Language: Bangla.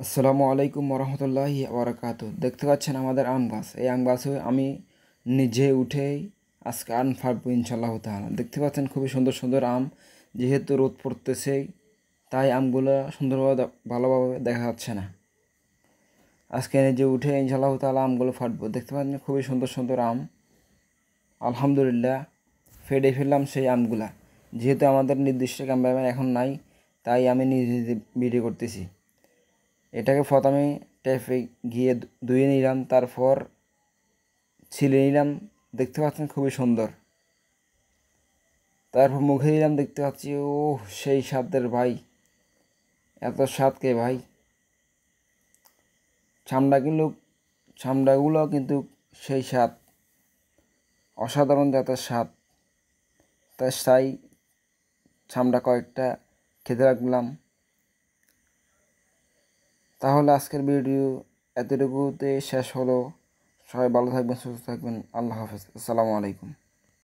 আসসালামু আলাইকুম রহমতুল্লাহি বারাকাতু। দেখতে পাচ্ছেন আমাদের আম গাছ। এই আম গাছে আমি নিজে উঠেই আজকে আম ফাড়বো ইনশাল্লাহ তাআলা। দেখতে পাচ্ছেন খুবই সুন্দর সুন্দর আম। যেহেতু রোদ পড়তেছে তাই আমগুলো সুন্দরভাবে ভালোভাবে দেখা যাচ্ছে না। আজকে নিজে উঠে ইনশাল্লাহ তাআলা আমগুলো ফাটবো। দেখতে পাচ্ছেন খুবই সুন্দর সুন্দর আম। আলহামদুলিল্লাহ ফেটে ফেললাম সেই আমগুলা। যেহেতু আমাদের নির্দিষ্ট ক্যামেরাম্যান এখন নাই, তাই আমি নিজে নিজে ভিডিও করতেছি। এটাকে প্রথমে টেপে গিয়ে ধুয়ে নিলাম, তারপর ছিলে নিলাম। দেখতে পাচ্ছেন খুবই সুন্দর। তারপর মুখে দিলাম, দেখতে পাচ্ছি ও সেই স্বাদের ভাই। এত স্বাদ কে ভাই! চামড়াগুলো কিন্তু সেই স্বাদ, অসাধারণ জাতের স্বাদ। তাই চামড়া কয়েকটা খেতে রাখলাম। তাহলে আজকের ভিডিও এতটুকুতে শেষ হলো। সবাই ভালো থাকবেন, সুস্থ থাকবেন। আল্লাহ হাফেজ। আসসালামু আলাইকুম।